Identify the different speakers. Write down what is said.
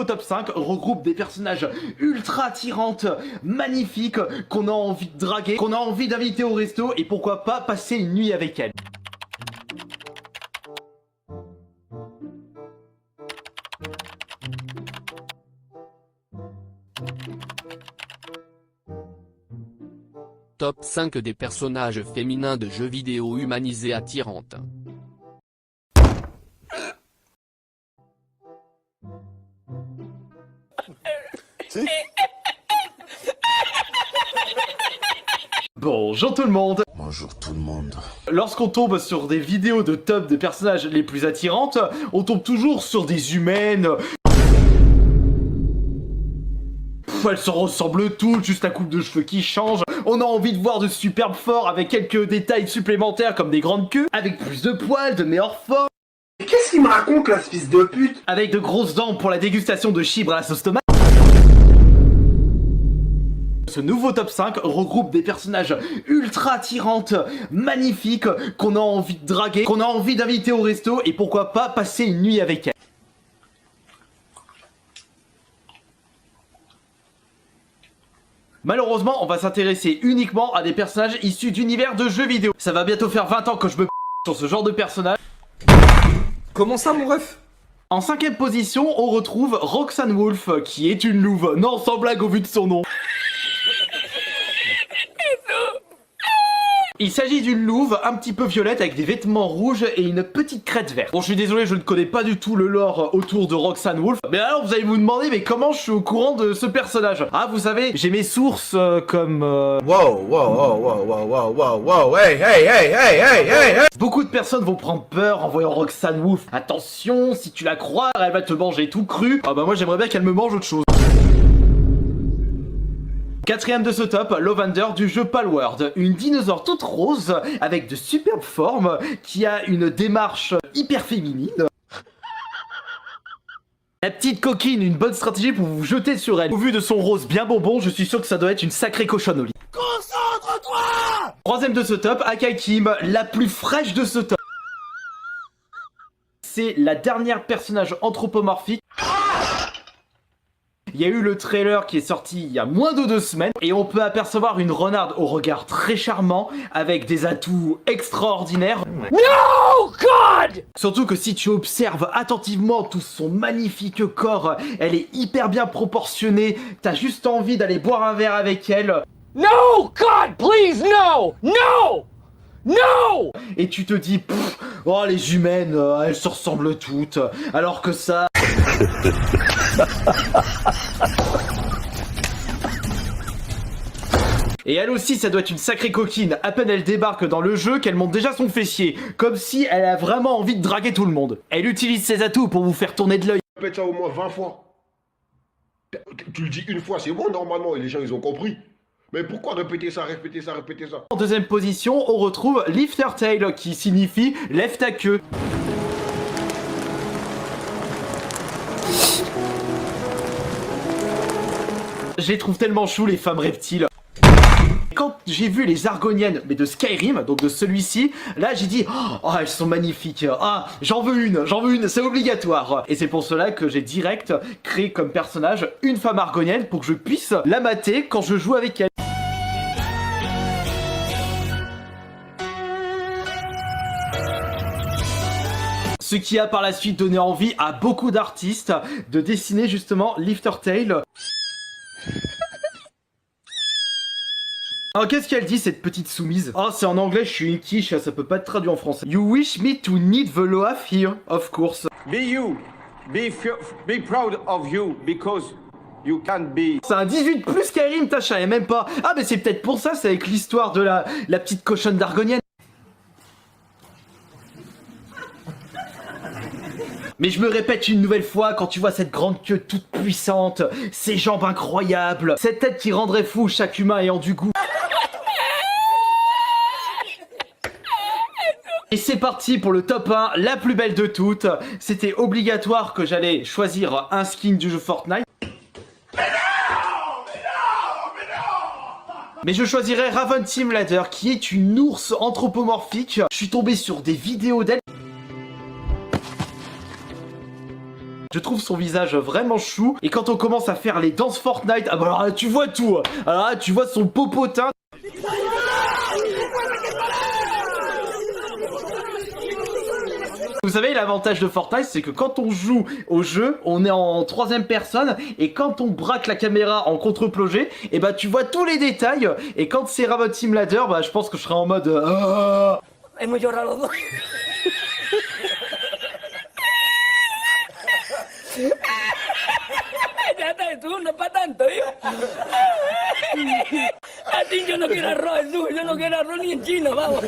Speaker 1: nouveau top 5 regroupe des personnages ultra attirantes, magnifiques, qu'on a envie de draguer, qu'on a envie d'inviter au resto et pourquoi pas passer une nuit avec elles.
Speaker 2: Top 5 des personnages féminins de jeux vidéo humanisés attirantes.
Speaker 1: Bonjour tout le monde.
Speaker 3: Bonjour tout le monde.
Speaker 1: Lorsqu'on tombe sur des vidéos de top de personnages les plus attirantes, on tombe toujours sur des humaines. Elles se ressemblent toutes, juste la coupe de cheveux qui change. On a envie de voir de superbes forts avec quelques détails supplémentaires comme des grandes queues, avec plus de poils, de meilleures formes.
Speaker 4: Qu'est-ce qu'il me raconte là, ce fils de pute?
Speaker 1: Avec de grosses dents pour la dégustation de chibres à la sauce tomate. Ce nouveau top 5 regroupe des personnages ultra attirantes, magnifiques, qu'on a envie de draguer, qu'on a envie d'inviter au resto et pourquoi pas passer une nuit avec elles. Malheureusement, on va s'intéresser uniquement à des personnages issus d'univers de jeux vidéo. Ça va bientôt faire 20 ans que je me sur ce genre de personnage.
Speaker 4: Comment ça, mon ref?
Speaker 1: En 5ème position, on retrouve Roxanne Wolf, qui est une louve. Non, sans blague au vu de son nom. Il s'agit d'une louve un petit peu violette avec des vêtements rouges et une petite crête verte. Bon, je suis désolé, je ne connais pas du tout le lore autour de Roxanne Wolf. Mais alors, vous allez vous demander, mais comment je suis au courant de ce personnage? Ah, vous savez, j'ai mes sources comme...
Speaker 4: Wow, hey.
Speaker 1: Beaucoup de personnes vont prendre peur en voyant Roxanne Wolf. Attention, si tu la crois, elle va te manger tout cru. Ah bah moi, j'aimerais bien qu'elle me mange autre chose. 4ème de ce top, Lavender du jeu Palworld, une dinosaure toute rose avec de superbes formes qui a une démarche hyper féminine. La petite coquine, une bonne stratégie pour vous jeter sur elle. Au vu de son rose bien bonbon, je suis sûr que ça doit être une sacrée cochonne au lit. Concentre-toi! 3ème de ce top, Akai Kim, la plus fraîche de ce top. C'est la dernière personnage anthropomorphique. Il y a eu le trailer qui est sorti il y a moins de 2 semaines et on peut apercevoir une renarde au regard très charmant avec des atouts extraordinaires. No God! Surtout que si tu observes attentivement tout son magnifique corps, elle est hyper bien proportionnée, t'as juste envie d'aller boire un verre avec elle.
Speaker 5: No God, please, no! No! No!
Speaker 1: Et tu te dis, oh les humaines, elles se ressemblent toutes, alors que ça... Et elle aussi, ça doit être une sacrée coquine. À peine elle débarque dans le jeu qu'elle monte déjà son fessier. Comme si elle a vraiment envie de draguer tout le monde. Elle utilise ses atouts pour vous faire tourner de l'œil.
Speaker 4: Répète ça au moins 20 fois. Tu le dis une fois, c'est bon normalement, et les gens ils ont compris. Mais pourquoi répéter ça?
Speaker 1: En 2ème position, on retrouve Lift Her Tail, qui signifie lève ta queue. Je les trouve tellement choux, les femmes reptiles. Quand j'ai vu les Argoniennes, mais de Skyrim, donc de celui-ci, là j'ai dit oh elles sont magnifiques, ah j'en veux une, c'est obligatoire. Et c'est pour cela que j'ai direct créé comme personnage une femme argonienne pour que je puisse la mater quand je joue avec elle. Ce qui a par la suite donné envie à beaucoup d'artistes de dessiner justement Lift Her Tail. Alors qu'est-ce qu'elle dit cette petite soumise? Oh c'est en anglais, je suis une quiche, ça peut pas être traduit en français. You wish me to need the laugh here, of course.
Speaker 6: Be you, be proud of you, because you can be.
Speaker 1: C'est un 18 plus Skyrim, t'as savais même pas. Ah mais c'est peut-être pour ça, c'est avec l'histoire de la petite cochonne d'Argonienne. Mais je me répète une nouvelle fois, quand tu vois cette grande queue toute puissante, ces jambes incroyables, cette tête qui rendrait fou chaque humain ayant du goût. Et c'est parti pour le top 1, la plus belle de toutes. C'était obligatoire que j'allais choisir un skin du jeu Fortnite. Mais je choisirais Raven Team Ladder, qui est une ours anthropomorphique. Je suis tombé sur des vidéos d'elle. Je trouve son visage vraiment chou. Et quand on commence à faire les danses Fortnite, ah bah alors là, tu vois tout. Alors là, tu vois son popotin. Vous savez, l'avantage de Fortnite, c'est que quand on joue au jeu, on est en troisième personne, et quand on braque la caméra en contre-plongée, et bah tu vois tous les détails, et quand c'est Rabbit Team Ladder, bah je pense que je serai en mode...
Speaker 3: Hemos llorado los dos. Ya está, tú no es para tanto, hijo. A ti yo no quiero arroz, tú, yo no quiero arroz ni en chino, vamos.